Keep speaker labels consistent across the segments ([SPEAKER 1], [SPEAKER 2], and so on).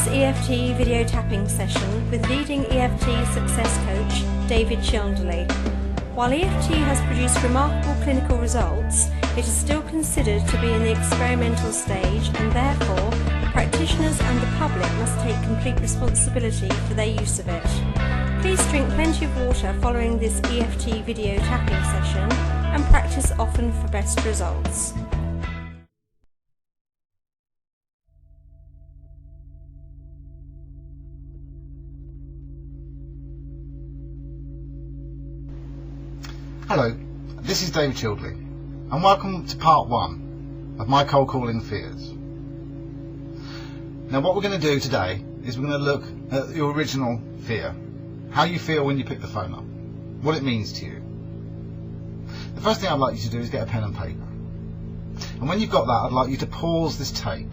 [SPEAKER 1] this EFT video tapping session with leading EFT success coach David Childerley. While EFT has produced remarkable clinical results, it is still considered to be in the experimental stage, and therefore practitioners and the public must take complete responsibility for their use of it. Please drink plenty of water following this EFT video tapping session and practice often for best results.
[SPEAKER 2] Hello, this is David Childerley, and welcome to part 1 of my cold calling fears. Now what we're going to do today is we're going to look at your original fear, how you feel when you pick the phone up, what it means to you. The first thing I'd like you to do is get a pen and paper, and when you've got that I'd like you to pause this tape.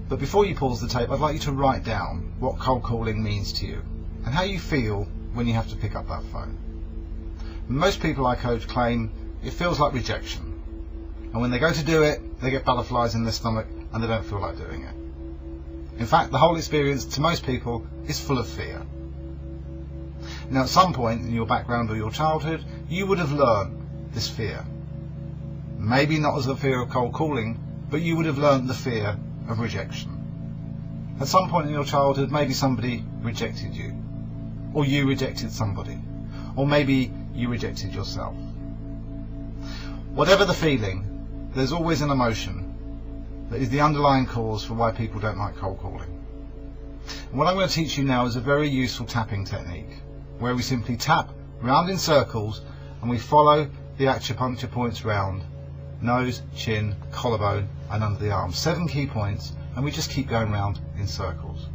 [SPEAKER 2] But before you pause the tape, I'd like you to write down what cold calling means to you and how you feel when you have to pick up that phone. Most people I coach claim it feels like rejection, and when they go to do it they get butterflies in their stomach and they don't feel like doing it. In fact, the whole experience to most people is full of fear. Now at some point in your background or your childhood you would have learned this fear. Maybe not as a fear of cold calling, but you would have learned the fear of rejection. At some point in your childhood maybe somebody rejected you, or you rejected somebody, or maybe you rejected yourself. Whatever the feeling, there's always an emotion that is the underlying cause for why people don't like cold calling. And what I'm going to teach you now is a very useful tapping technique, where we simply tap round in circles and we follow the acupuncture points round: nose, chin, collarbone and under the arm. 7 key points, and we just keep going round in circles.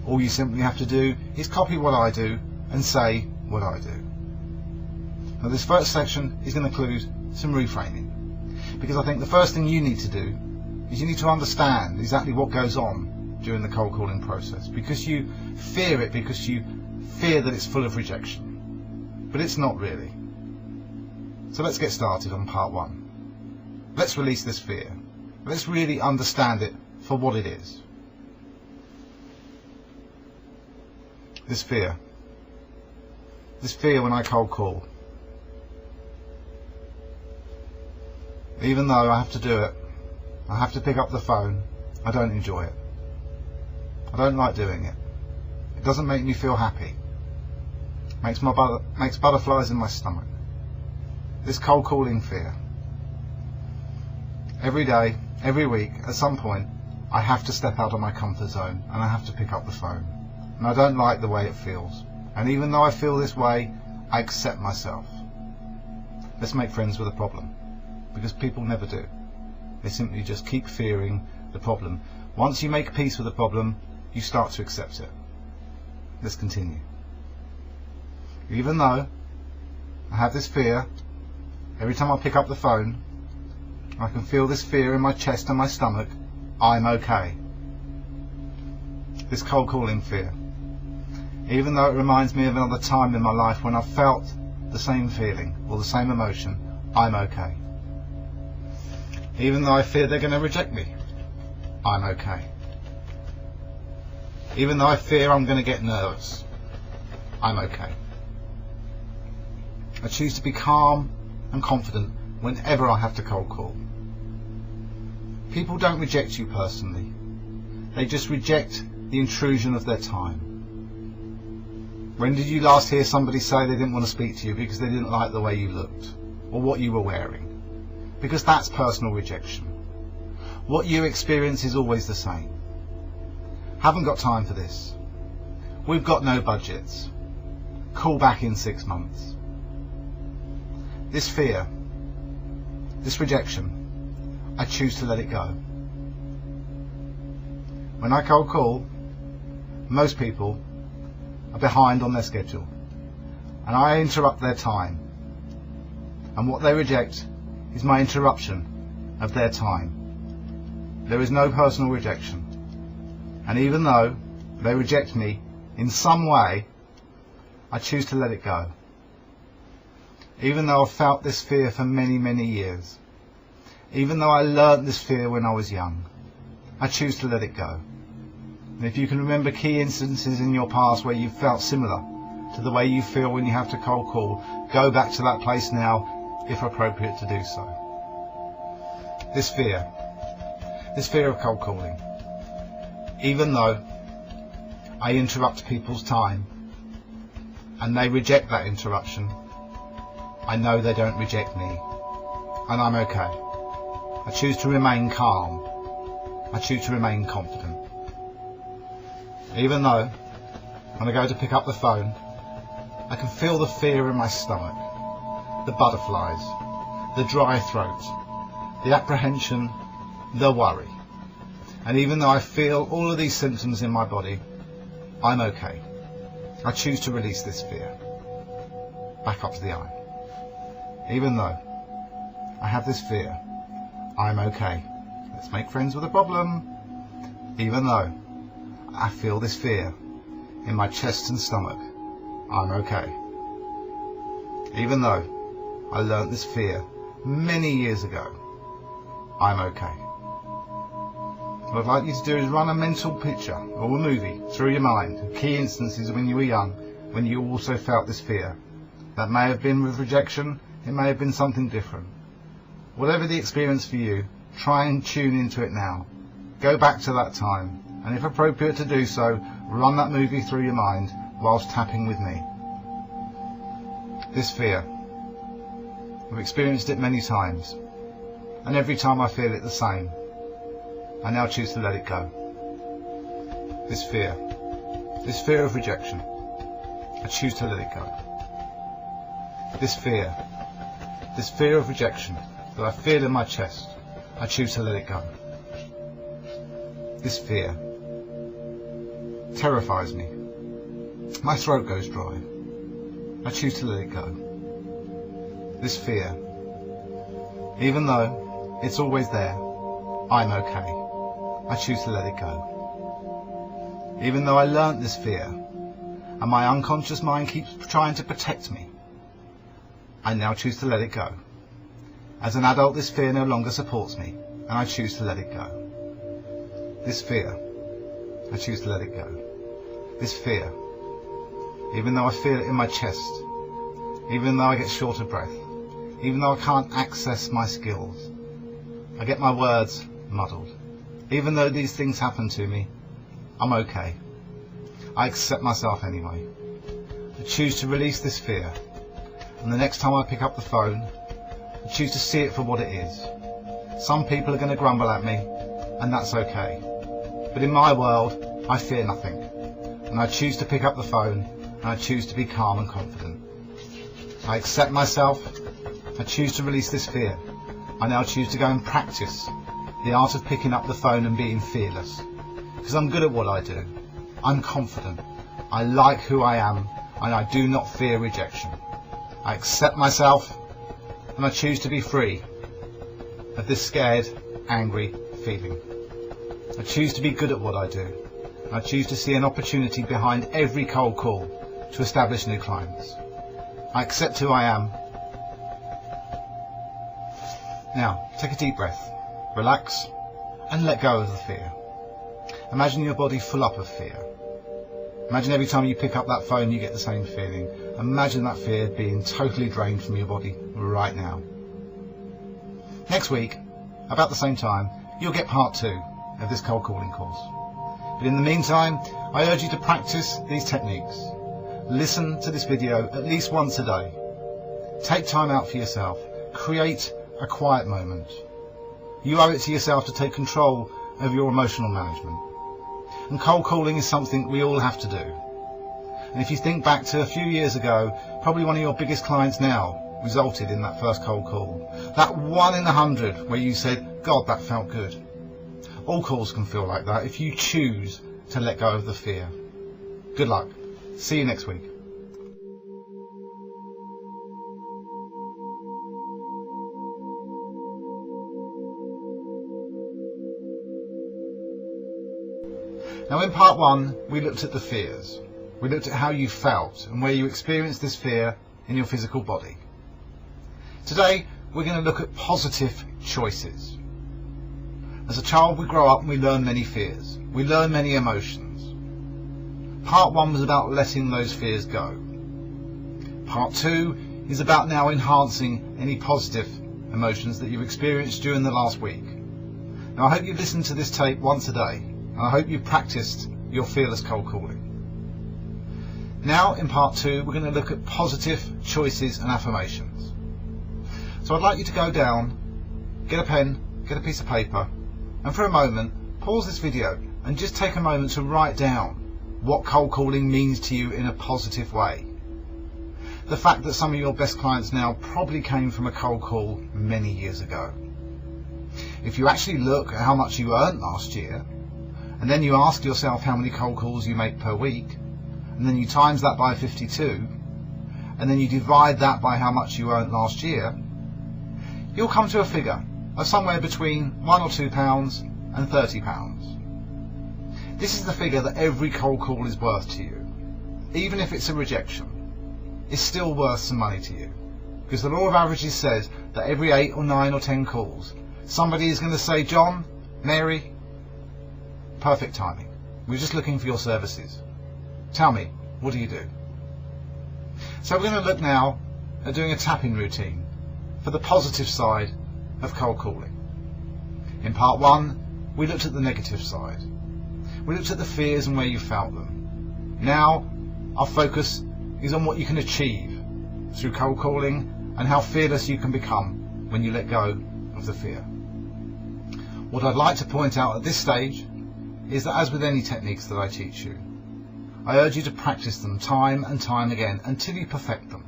[SPEAKER 2] All you simply have to do is copy what I do and say what I do. Now this first section is going to include some reframing, because I think the first thing you need to do is you need to understand exactly what goes on during the cold calling process, because you fear it, because you fear that it's full of rejection, but it's not really. So let's get started on part 1. Let's release this fear. Let's really understand it for what it is. This fear when I cold call. Even though I have to do it, I have to pick up the phone, I don't enjoy it. I don't like doing it. It doesn't make me feel happy. Makes butterflies in my stomach. This cold calling fear. Every day, every week, at some point, I have to step out of my comfort zone and I have to pick up the phone. And I don't like the way it feels. And even though I feel this way, I accept myself. Let's make friends with a problem. Because people never do. They simply just keep fearing the problem. Once you make peace with the problem, you start to accept it. Let's continue. Even though I have this fear, every time I pick up the phone, I can feel this fear in my chest and my stomach, I'm okay. This cold calling fear. Even though it reminds me of another time in my life when I felt the same feeling or the same emotion, I'm okay. Even though I fear they're going to reject me, I'm okay. Even though I fear I'm going to get nervous, I'm okay. I choose to be calm and confident whenever I have to cold call. People don't reject you personally. They just reject the intrusion of their time. When did you last hear somebody say they didn't want to speak to you because they didn't like the way you looked or what you were wearing? Because that's personal rejection. What you experience is always the same. Haven't got time for this. We've got no budgets. Call back in 6 months. This fear, this rejection, I choose to let it go. When I cold call, most people are behind on their schedule, and I interrupt their time. And what they reject is my interruption of their time. There is no personal rejection. And even though they reject me in some way, I choose to let it go. Even though I've felt this fear for many, many years, even though I learnt this fear when I was young, I choose to let it go. And if you can remember key instances in your past where you felt similar to the way you feel when you have to cold call, go back to that place now, if appropriate to do so. This fear of cold calling. Even though I interrupt people's time and they reject that interruption, I know they don't reject me, and I'm okay. I choose to remain calm. I choose to remain confident. Even though when I go to pick up the phone, I can feel the fear in my stomach, the butterflies, the dry throat, the apprehension, the worry. And even though I feel all of these symptoms in my body, I'm okay. I choose to release this fear. Back up to the eye. Even though I have this fear, I'm okay. Let's make friends with a problem. Even though I feel this fear in my chest and stomach, I'm okay. Even though I learnt this fear many years ago, I'm okay. What I'd like you to do is run a mental picture or a movie through your mind of key instances when you were young, when you also felt this fear. That may have been with rejection, it may have been something different. Whatever the experience for you, try and tune into it now. Go back to that time, and if appropriate to do so, run that movie through your mind whilst tapping with me. This fear, I've experienced it many times, and every time I feel it the same, I now choose to let it go. This fear of rejection, I choose to let it go. This fear of rejection that I feel in my chest, I choose to let it go. This fear terrifies me. My throat goes dry. I choose to let it go. This fear, even though it's always there, I'm okay. I choose to let it go. Even though I learnt this fear, and my unconscious mind keeps trying to protect me, I now choose to let it go. As an adult, this fear no longer supports me, and I choose to let it go. This fear, I choose to let it go. This fear, even though I feel it in my chest, even though I get short of breath, even though I can't access my skills, I get my words muddled. Even though these things happen to me, I'm okay. I accept myself anyway. I choose to release this fear, and the next time I pick up the phone, I choose to see it for what it is. Some people are going to grumble at me, and that's okay. But in my world, I fear nothing, and I choose to pick up the phone, and I choose to be calm and confident. I accept myself. I choose to release this fear. I now choose to go and practice the art of picking up the phone and being fearless, because I'm good at what I do. I'm confident. I like who I am, and I do not fear rejection. I accept myself, and I choose to be free of this scared, angry feeling. I choose to be good at what I do. I choose to see an opportunity behind every cold call to establish new clients. I accept who I am. Now, take a deep breath. Relax and let go of the fear. Imagine your body full up of fear. Imagine every time you pick up that phone you get the same feeling. Imagine that fear being totally drained from your body right now. Next week, about the same time, you'll get part 2 of this cold calling course. But in the meantime, I urge you to practice these techniques. Listen to this video at least once a day. Take time out for yourself. Create a quiet moment. You owe it to yourself to take control of your emotional management. And cold calling is something we all have to do. And if you think back to a few years ago, probably one of your biggest clients now resulted in that first cold call. That 1 in 100 where you said, God, that felt good. All calls can feel like that if you choose to let go of the fear. Good luck. See you next week. Now in part 1, we looked at the fears. We looked at how you felt and where you experienced this fear in your physical body. Today, we're going to look at positive choices. As a child, we grow up and we learn many fears. We learn many emotions. Part 1 was about letting those fears go. Part 2 is about now enhancing any positive emotions that you've experienced during the last week. Now, I hope you've listened to this tape once a day, and I hope you've practiced your fearless cold calling. Now, in part 2, we're going to look at positive choices and affirmations. So I'd like you to go down, get a pen, get a piece of paper, and for a moment, pause this video and just take a moment to write down what cold calling means to you in a positive way. The fact that some of your best clients now probably came from a cold call many years ago. If you actually look at how much you earned last year, and then you ask yourself how many cold calls you make per week, and then you times that by 52, and then you divide that by how much you earned last year, you'll come to a figure of somewhere between £1 or £2 and £30. This is the figure that every cold call is worth to you. Even if it's a rejection, it's still worth some money to you, because the law of averages says that every 8 or 9 or 10 calls somebody is going to say, John, Mary, perfect timing, we're just looking for your services, tell me, what do you do? So we're going to look now at doing a tapping routine for the positive side of cold calling. In part 1 we looked at the negative side, we looked at the fears and where you felt them. Now our focus is on what you can achieve through cold calling and how fearless you can become when you let go of the fear. What I'd like to point out at this stage is that, as with any techniques that I teach you, I urge you to practice them time and time again until you perfect them.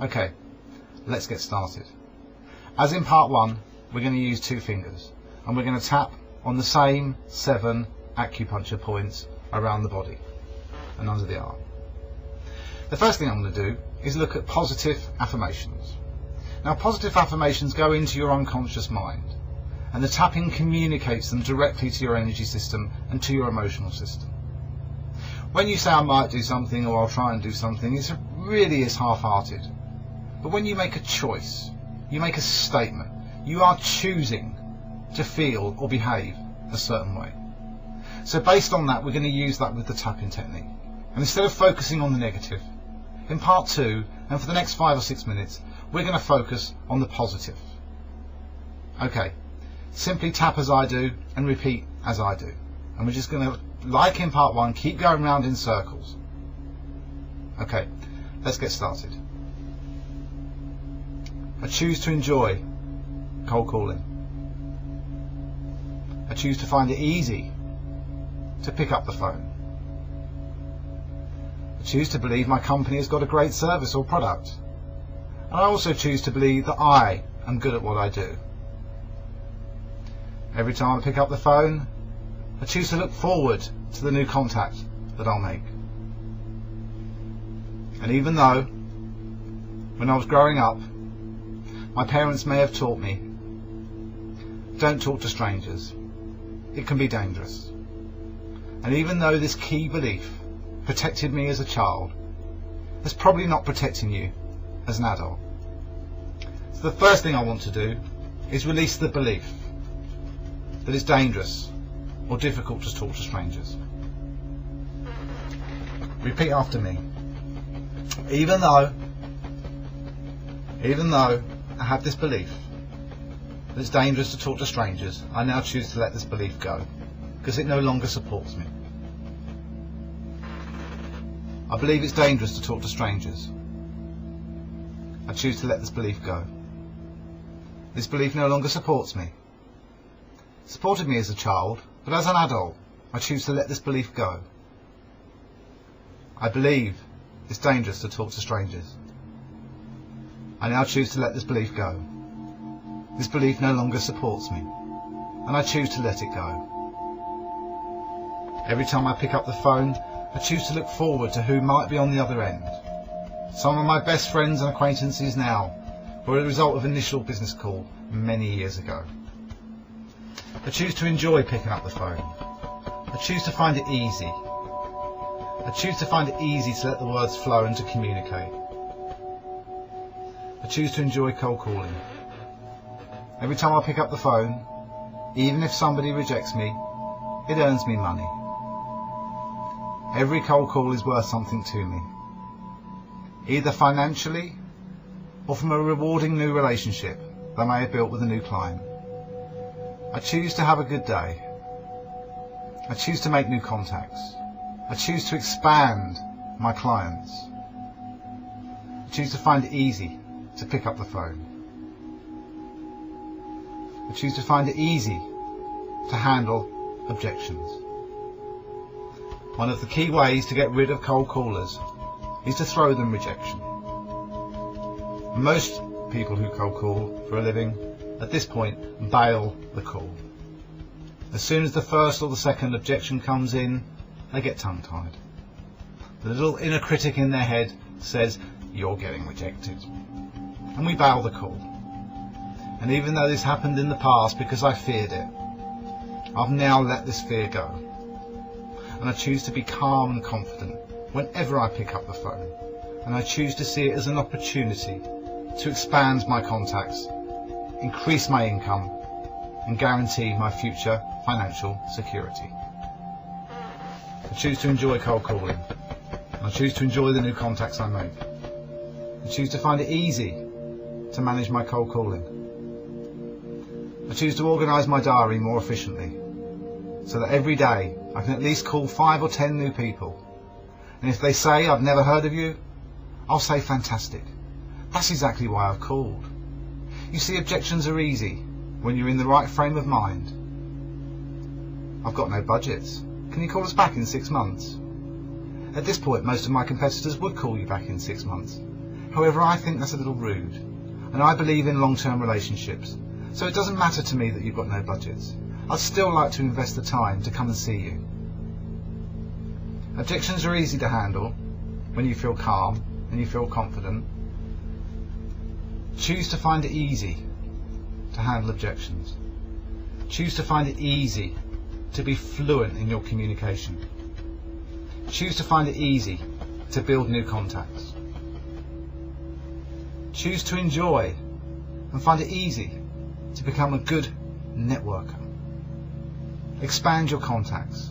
[SPEAKER 2] Okay, let's get started. As in part 1, we're going to use 2 fingers and we're going to tap on the same 7 acupuncture points around the body and under the arm. The first thing I'm going to do is look at positive affirmations. Now, positive affirmations go into your unconscious mind, and the tapping communicates them directly to your energy system and to your emotional system. When you say I might do something or I'll try and do something, it really is half-hearted. But when you make a choice, you make a statement, you are choosing to feel or behave a certain way. So based on that, we're going to use that with the tapping technique. And instead of focusing on the negative, in part 2, and for the next 5 or 6 minutes, we're going to focus on the positive. Okay, simply tap as I do and repeat as I do. And we're just going to, like in part 1, keep going round in circles. Okay, let's get started. I choose to enjoy cold calling. I choose to find it easy to pick up the phone. I choose to believe my company has got a great service or product. And I also choose to believe that I am good at what I do. Every time I pick up the phone, I choose to look forward to the new contact that I'll make. And even though, when I was growing up, my parents may have taught me, don't talk to strangers, it can be dangerous. And even though this key belief protected me as a child, it's probably not protecting you as an adult. So the first thing I want to do is release the belief that it's dangerous or difficult to talk to strangers. Repeat after me. Even though I have this belief that it's dangerous to talk to strangers, I now choose to let this belief go, because it no longer supports me. I believe it's dangerous to talk to strangers. I choose to let this belief go. This belief no longer supports me. It supported me as a child, but as an adult, I choose to let this belief go. I believe it's dangerous to talk to strangers. I now choose to let this belief go. This belief no longer supports me, and I choose to let it go. Every time I pick up the phone, I choose to look forward to who might be on the other end. Some of my best friends and acquaintances now were a result of an initial business call many years ago. I choose to enjoy picking up the phone. I choose to find it easy. I choose to find it easy to let the words flow and to communicate. I choose to enjoy cold calling. Every time I pick up the phone, even if somebody rejects me, it earns me money. Every cold call is worth something to me, either financially or from a rewarding new relationship that I may have built with a new client. I choose to have a good day. I choose to make new contacts. I choose to expand my clients. I choose to find it easy to pick up the phone. I choose to find it easy to handle objections. One of the key ways to get rid of cold callers is to throw them rejection. Most people who cold call for a living at this point bail the call. As soon as the first or the second objection comes in, they get tongue-tied. The little inner critic in their head says, "You're getting rejected." And we bail the call. And even though this happened in the past because I feared it, I've now let this fear go. And I choose to be calm and confident whenever I pick up the phone. And I choose to see it as an opportunity to expand my contacts, increase my income, and guarantee my future financial security. I choose to enjoy cold calling. I choose to enjoy the new contacts I make. I choose to find it easy to manage my cold calling. I choose to organise my diary more efficiently, so that every day I can at least call 5 or 10 new people. And if they say, "I've never heard of you," I'll say, "Fantastic. That's exactly why I've called." You see, objections are easy when you're in the right frame of mind. "I've got no budgets. Can you call us back in 6 months?" At this point, most of my competitors would call you back in 6 months. However, I think that's a little rude, and I believe in long-term relationships, so it doesn't matter to me that you've got no budgets. I'd still like to invest the time to come and see you. Objections are easy to handle when you feel calm and you feel confident. Choose to find it easy to handle objections. Choose to find it easy to be fluent in your communication. Choose to find it easy to build new contacts. Choose to enjoy and find it easy to become a good networker. Expand your contacts.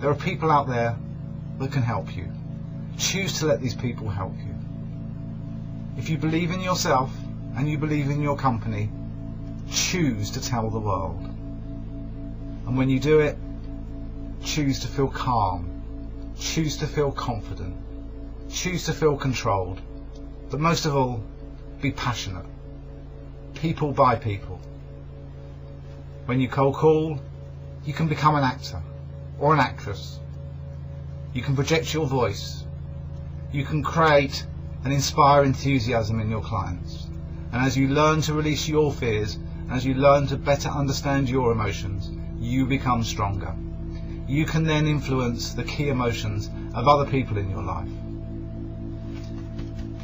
[SPEAKER 2] There are people out there that can help you. Choose to let these people help you. If you believe in yourself and you believe in your company, choose to tell the world. And when you do it, choose to feel calm. Choose to feel confident. Choose to feel controlled. But most of all, be passionate. People by people. When you cold call, you can become an actor or an actress. You can project your voice. You can create and inspire enthusiasm in your clients. And as you learn to release your fears, as you learn to better understand your emotions, you become stronger. You can then influence the key emotions of other people in your life.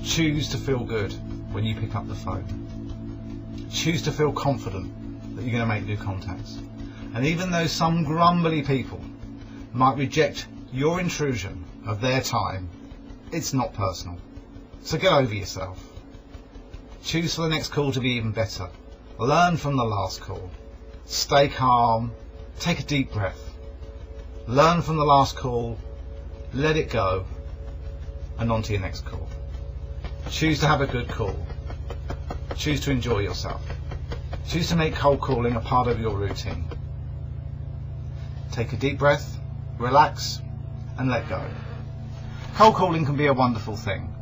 [SPEAKER 2] Choose to feel good when you pick up the phone. Choose to feel confident that you're going to make new contacts. And even though some grumbly people might reject your intrusion of their time, it's not personal. So get over yourself. Choose for the next call to be even better. Learn from the last call. Stay calm. Take a deep breath. Learn from the last call. Let it go. And on to your next call. Choose to have a good call. Choose to enjoy yourself. Choose to make cold calling a part of your routine. Take a deep breath, relax, and let go. Cold calling can be a wonderful thing.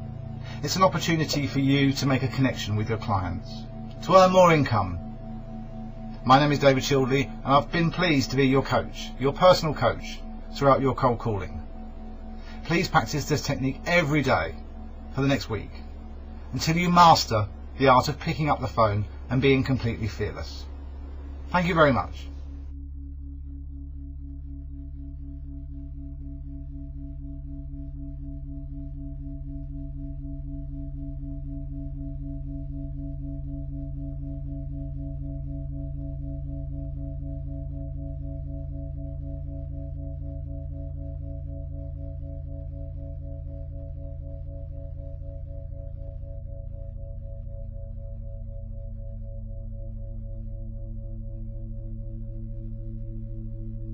[SPEAKER 2] It's an opportunity for you to make a connection with your clients, to earn more income. My name is David Childley, and I've been pleased to be your coach, your personal coach, throughout your cold calling. Please practice this technique every day for the next week, until you master the art of picking up the phone and being completely fearless. Thank you very much.